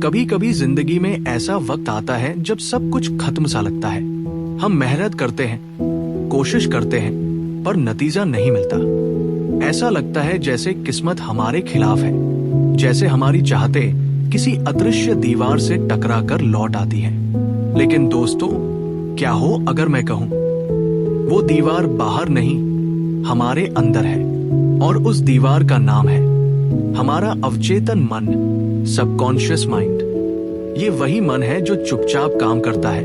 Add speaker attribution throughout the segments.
Speaker 1: कभी कभी जिंदगी में ऐसा वक्त आता है जब सब कुछ खत्म सा लगता है। हम मेहनत करते हैं, कोशिश करते हैं, पर नतीजा नहीं मिलता। ऐसा लगता है जैसे किस्मत हमारे खिलाफ है, जैसे हमारी चाहते किसी अदृश्य दीवार से टकराकर लौट आती हैं। लेकिन दोस्तों, क्या हो अगर मैं कहूं, वो दीवार बाहर नहीं, हमारे अंदर है, और उस दीवार का नाम है हमारा अवचेतन मन, सबकॉन्शियस माइंड। ये वही मन है जो चुपचाप काम करता है,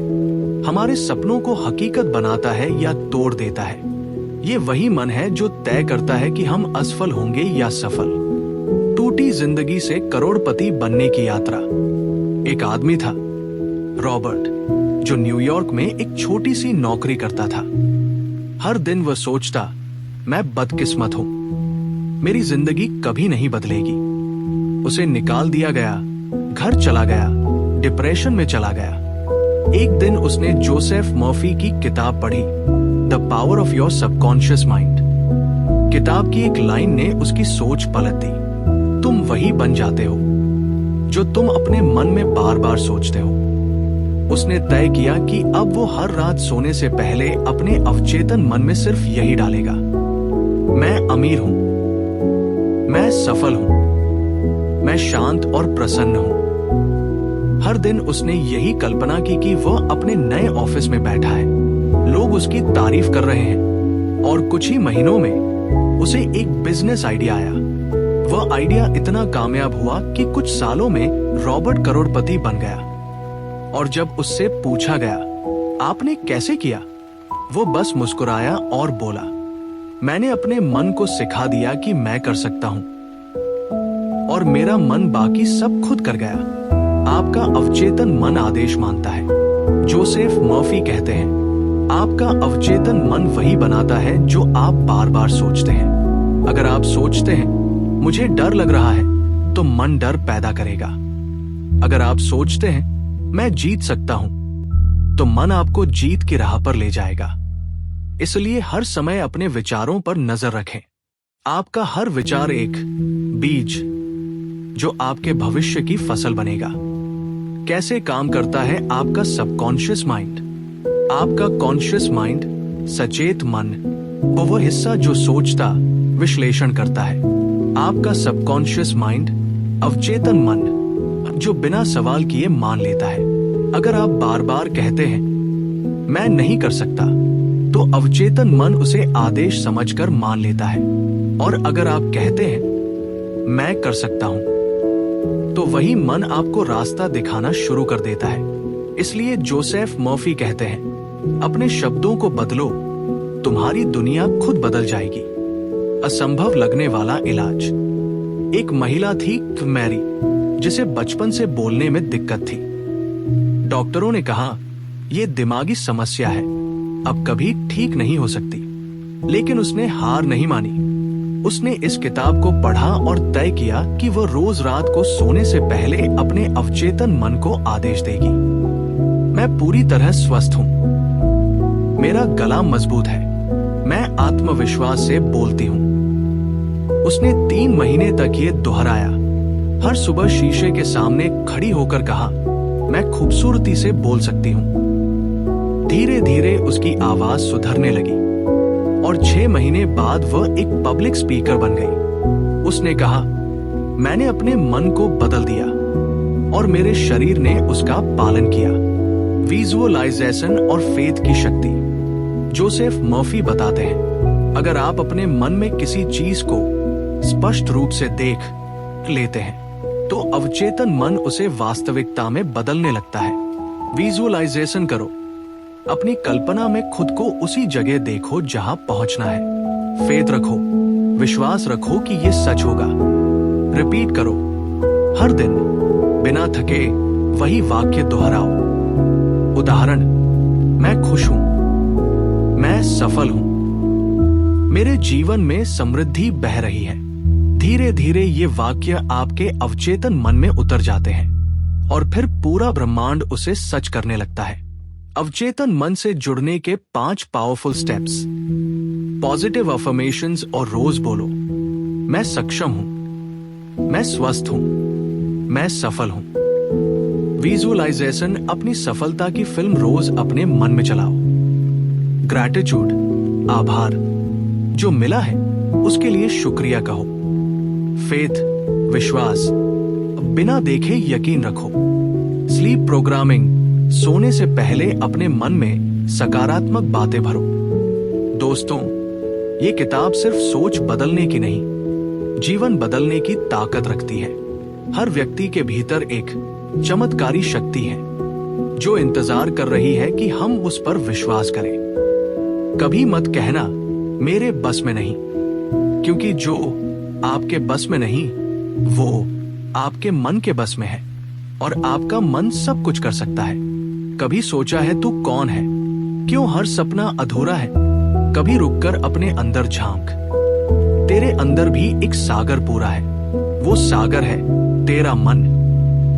Speaker 1: हमारे सपनों को हकीकत बनाता है या तोड़ देता है। ये वही मन है जो तय करता है कि हम असफल होंगे या सफल। टूटी जिंदगी से करोड़पति बनने की यात्रा। एक आदमी था, रॉबर्ट, जो न्यूयॉर्क में एक छोटी सी नौकरी करता था। हर दिन वह सोचता, मैं बदकिस्मत हूं, मेरी जिंदगी कभी नहीं बदलेगी। उसे निकाल दिया गया, घर चला गया, डिप्रेशन में चला गया। एक दिन उसने जोसेफ मर्फी की किताब पढ़ी, the power of your subconscious mind. किताब की एक लाइन ने उसकी सोच पलट दी। तुम वही बन जाते हो जो तुम अपने मन में बार बार सोचते हो। उसने तय किया कि अब वो हर रात सोने से पहले अपने अवचेतन मन में सिर्फ यही डालेगा, मैं अमीर हूं, मैं सफल हूं, मैं शांत और प्रसन्न हूं। हर दिन उसने यही कल्पना की कि वह अपने नए ऑफिस में बैठा है, लोग उसकी तारीफ कर रहे हैं, और कुछ ही महीनों में उसे एक बिजनेस आइडिया आया। वह आइडिया इतना कामयाब हुआ कि कुछ सालों में रॉबर्ट करोड़पति बन गया। और जब उससे पूछा गया, आपने कैसे किया, वो बस मुस्कुराया और बोला, मैंने अपने मन को सिखा दिया कि मैं कर सकता हूं, और मेरा मन बाकी सब खुद कर गया। आपका अवचेतन मन आदेश मानता है। जोसेफ मर्फी कहते हैं, आपका अवचेतन मन वही बनाता है जो आप बार बार सोचते हैं। अगर आप सोचते हैं, मुझे डर लग रहा है, तो मन डर पैदा करेगा। अगर आप सोचते हैं, मैं जीत सकता हूं, तो मन आपको जीत की राह पर ले जाएगा। इसलिए हर समय अपने विचारों पर नजर रखें। आपका हर विचार एक बीज जो आपके भविष्य की फसल बनेगा। कैसे काम करता है आपका सबकॉन्शियस माइंड? आपका कॉन्शियस माइंड, सचेत मन, वह हिस्सा जो सोचता, विश्लेषण करता है। आपका सबकॉन्शियस माइंड, अवचेतन मन, जो बिना सवाल किए मान लेता है। अगर आप बार बार कहते हैं, मैं नहीं कर सकता, तो अवचेतन मन उसे आदेश समझकर मान लेता है। और अगर आप कहते हैं, मैं कर सकता हूं, तो वही मन आपको रास्ता दिखाना शुरू कर देता है। इसलिए जोसेफ मर्फी कहते हैं, अपने शब्दों को बदलो, तुम्हारी दुनिया खुद बदल जाएगी। असंभव लगने वाला इलाज। एक महिला थी, मैरी, जिसे बचपन से बोलने में दिक्कत थी। डॉक्टरों ने कहा, यह दिमागी समस्या है, अब कभी ठीक नहीं हो सकती। लेकिन उसने हार नहीं मानी। उसने इस किताब को पढ़ा और तय किया कि वह रोज रात को सोने से पहले अपने अवचेतन मन को आदेश देगी, मैं पूरी तरह स्वस्थ हूं, मेरा गला मजबूत है, मैं आत्मविश्वास से बोलती हूं। उसने 3 महीने तक ये दोहराया। हर सुबह शीशे के सामने खड़ी होकर कहा, मैं खूबसूरती से बोल सकती हूं। धीरे धीरे उसकी आवाज सुधरने लगी और 6 महीने बाद वह एक पब्लिक स्पीकर बन गई। उसने कहा, मैंने अपने मन को बदल दिया और मेरे शरीर ने उसका पालन किया। विजुअलाइजेशन और फेथ की शक्ति। जोसेफ मर्फी बताते हैं, अगर आप अपने मन में किसी चीज को स्पष्ट रूप से देख लेते हैं, तो अवचेतन मन उसे वास्तविकता में बदलने लगता है। विजुअलाइजेशन करो, अपनी कल्पना में खुद को उसी जगह देखो जहां पहुंचना है। फेथ रखो, विश्वास रखो कि यह सच होगा। रिपीट करो, हर दिन बिना थके वही वाक्य दोहराओ। उदाहरण, मैं खुश हूं, मैं सफल हूं, मेरे जीवन में समृद्धि बह रही है। धीरे धीरे ये वाक्य आपके अवचेतन मन में उतर जाते हैं और फिर पूरा ब्रह्मांड उसे सच करने लगता है। अवचेतन मन से जुड़ने के 5 पावरफुल स्टेप्स। पॉजिटिव अफर्मेशंस और रोज बोलो, मैं सक्षम हूं, मैं स्वस्थ हूं, मैं सफल हूं, विजुअलाइजेशन अपनी सफलता की फिल्म रोज अपने मन में चलाओ। ग्रैटिट्यूड, आभार, जो मिला है उसके लिए शुक्रिया कहो। फेथ, विश्वास, बिना देखे यकीन रखो। स्लीप प्रोग्रामिंग, सोने से पहले अपने मन में सकारात्मक बातें भरो। दोस्तों, ये किताब सिर्फ सोच बदलने की नहीं, जीवन बदलने की ताकत रखती है। हर व्यक्ति के भीतर एक चमत्कारी शक्ति है जो इंतजार कर रही है कि हम उस पर विश्वास करें। कभी मत कहना मेरे बस में नहीं, क्योंकि जो आपके बस में नहीं वो आपके मन के बस में है, और आपका मन सब कुछ कर सकता है। कभी सोचा है तू कौन है? क्यों हर सपना अधूरा है? कभी रुककर अपने अंदर झांक। तेरे अंदर भी एक सागर पूरा है। वो सागर है तेरा मन,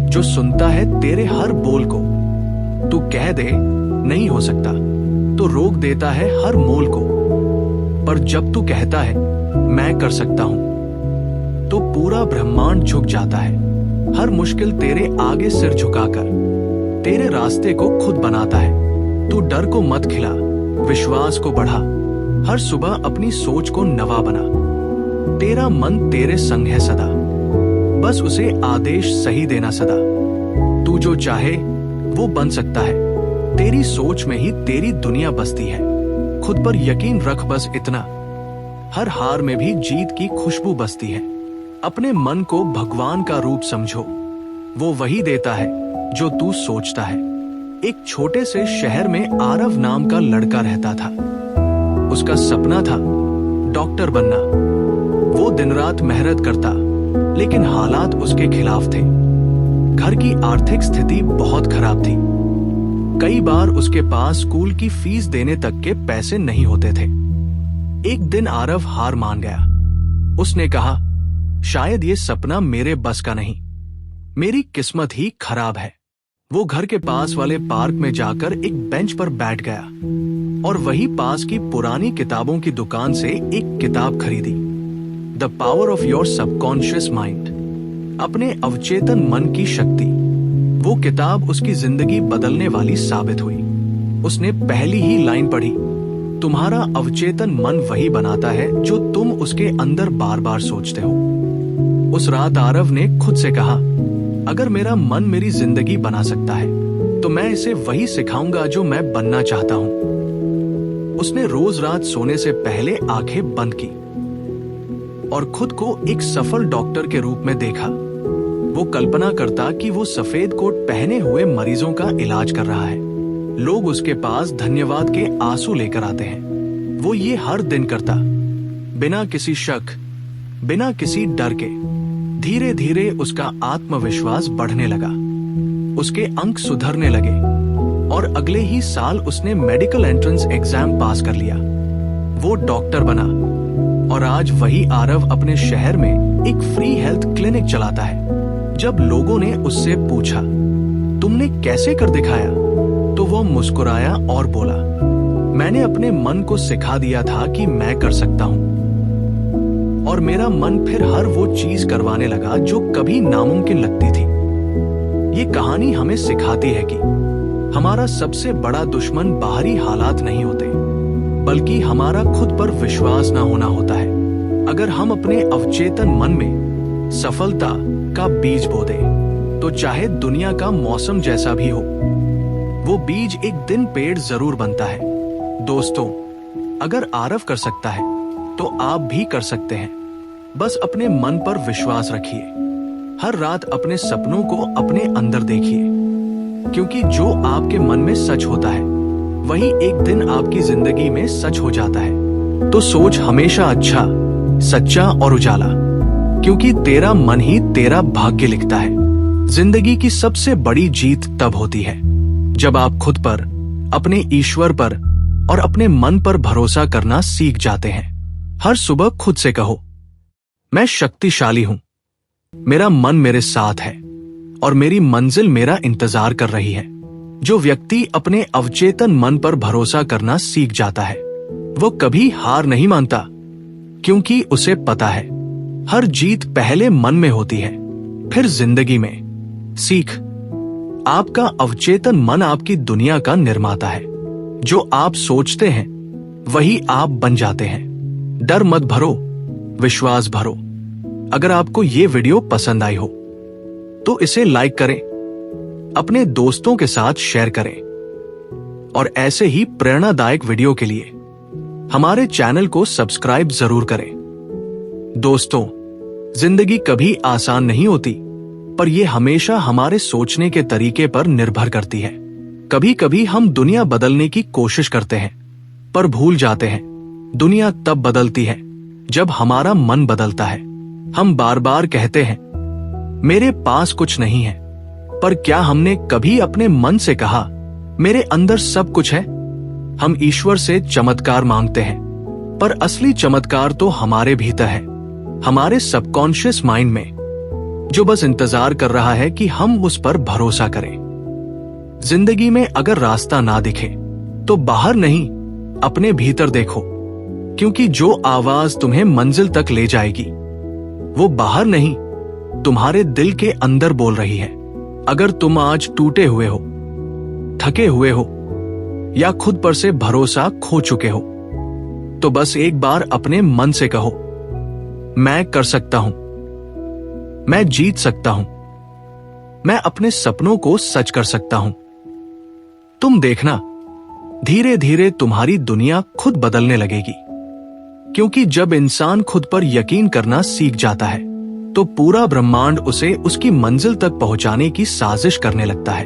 Speaker 1: जो सुनता है तेरे हर बोल को। तू कह दे नहीं हो सकता तो रोक देता है हर मोल को, पर जब तू कहता है मैं कर सकता हूं तो पूरा ब्रह्मांड झुक जाता है। हर मुश्किल तेरे आगे सिर झुकाकर तेरे रास्ते को खुद बनाता है। तू डर को मत खिला, विश्वास को बढ़ा। हर सुबह अपनी सोच को नवा बना। तेरा मन तेरे संग है सदा, बस उसे आदेश सही देना सदा। तू जो चाहे वो बन सकता है, तेरी सोच में ही तेरी दुनिया बसती है। खुद पर यकीन रख, बस इतना। हर हार में भी जीत की खुशबू बसती है। अपने मन को भगवान का रूप समझो, वो वही देता है जो तू सोचता है। एक छोटे से शहर में आरव नाम का लड़का रहता था। उसका सपना था डॉक्टर बनना। वो दिन रात मेहनत करता, लेकिन हालात उसके खिलाफ थे। घर की आर्थिक स्थिति बहुत खराब थी। कई बार उसके पास स्कूल की फीस देने तक के पैसे नहीं होते थे। एक दिन आरव हार मान गया। उसने कहा, शायद ये सपना मेरे बस का नहीं, मेरी किस्मत ही खराब है। वो घर के पास वाले पार्क में जाकर एक बेंच पर बैठ गया और वही पास की पुरानी किताबों की दुकान से एक किताब खरीदी, the power of your subconscious mind, अपने अवचेतन मन की शक्ति। वो किताब उसकी जिंदगी बदलने वाली साबित हुई। उसने पहली ही लाइन पढ़ी, तुम्हारा अवचेतन मन वही बनाता है जो तुम उसके अंदर बार बार सोचते हो। उस रात आरव ने खुद से कहा, अगर मेरा मन मेरी जिंदगी बना सकता है तो मैं इसे वही सिखाऊंगा जो मैं बनना चाहता हूं। उसने रोज रात सोने से पहले आंखें बंद की और खुद को एक सफल डॉक्टर के रूप में देखा। वो कल्पना करता कि वो सफेद कोट पहने हुए मरीजों का इलाज कर रहा है। लोग उसके पास धन्यवाद के आंसू लेकर आते हैं। वो ये हर दिन करता, बिना किसी शक, बिना किसी डर के। धीरे धीरे उसका आत्मविश्वास बढ़ने लगा। उसके अंक सुधरने लगे और अगले ही साल उसने मेडिकल एंट्रेंस एग्जाम पास कर लिया। वो डॉक्टर बना और आज वही आरव अपने शहर में एक फ्री हेल्थ क्लिनिक चलाता है। जब लोगों ने उससे पूछा, तुमने कैसे कर दिखाया, तो वो मुस्कुराया और बोला, मैंने अपने मन को सिखा दिया था कि मैं कर सकता हूं, और मेरा मन फिर हर वो चीज करवाने लगा जो कभी नामुमकिन लगती थी। ये कहानी हमें सिखाती है कि हमारा सबसे बड़ा दुश्मन बाहरी हालात नहीं होते, बल्कि हमारा खुद पर विश्वास ना होना होता है। अगर हम अपने अवचेतन मन में सफलता का बीज बो दें, तो चाहे दुनिया का मौसम जैसा भी हो, वो बीज एक दिन पेड़ जरूर बनता है। दोस्तों, अगर आरव कर सकता है तो आप भी कर सकते हैं। बस अपने मन पर विश्वास रखिए। हर रात अपने सपनों को अपने अंदर देखिए, क्योंकि जो आपके मन में सच होता है वही एक दिन आपकी जिंदगी में सच हो जाता है। तो सोच हमेशा अच्छा, सच्चा और उजाला, क्योंकि तेरा मन ही तेरा भाग्य लिखता है। जिंदगी की सबसे बड़ी जीत तब होती है जब आप खुद पर, अपने ईश्वर पर और अपने मन पर भरोसा करना सीख जाते हैं। हर सुबह खुद से कहो, मैं शक्तिशाली हूं, मेरा मन मेरे साथ है और मेरी मंजिल मेरा इंतजार कर रही है। जो व्यक्ति अपने अवचेतन मन पर भरोसा करना सीख जाता है, वो कभी हार नहीं मानता, क्योंकि उसे पता है हर जीत पहले मन में होती है, फिर जिंदगी में। सीख, आपका अवचेतन मन आपकी दुनिया का निर्माता है। जो आप सोचते हैं वही आप बन जाते हैं। डर मत भरो, विश्वास भरो। अगर आपको ये वीडियो पसंद आई हो तो इसे लाइक करें, अपने दोस्तों के साथ शेयर करें और ऐसे ही प्रेरणादायक वीडियो के लिए हमारे चैनल को सब्सक्राइब जरूर करें। दोस्तों, जिंदगी कभी आसान नहीं होती, पर यह हमेशा हमारे सोचने के तरीके पर निर्भर करती है। कभी कभी हम दुनिया बदलने की कोशिश करते हैं, पर भूल जाते हैं दुनिया तब बदलती है जब हमारा मन बदलता है। हम बार बार कहते हैं मेरे पास कुछ नहीं है, पर क्या हमने कभी अपने मन से कहा मेरे अंदर सब कुछ है? हम ईश्वर से चमत्कार मांगते हैं, पर असली चमत्कार तो हमारे भीतर है, हमारे सबकॉन्शियस माइंड में, जो बस इंतजार कर रहा है कि हम उस पर भरोसा करें। जिंदगी में अगर रास्ता ना दिखे तो बाहर नहीं, अपने भीतर देखो, क्योंकि जो आवाज तुम्हें मंजिल तक ले जाएगी वो बाहर नहीं, तुम्हारे दिल के अंदर बोल रही है। अगर तुम आज टूटे हुए हो, थके हुए हो या खुद पर से भरोसा खो चुके हो, तो बस एक बार अपने मन से कहो, मैं कर सकता हूं, मैं जीत सकता हूं, मैं अपने सपनों को सच कर सकता हूं। तुम देखना, धीरे धीरे तुम्हारी दुनिया खुद बदलने लगेगी, क्योंकि जब इंसान खुद पर यकीन करना सीख जाता है तो पूरा ब्रह्मांड उसे उसकी मंजिल तक पहुंचाने की साजिश करने लगता है।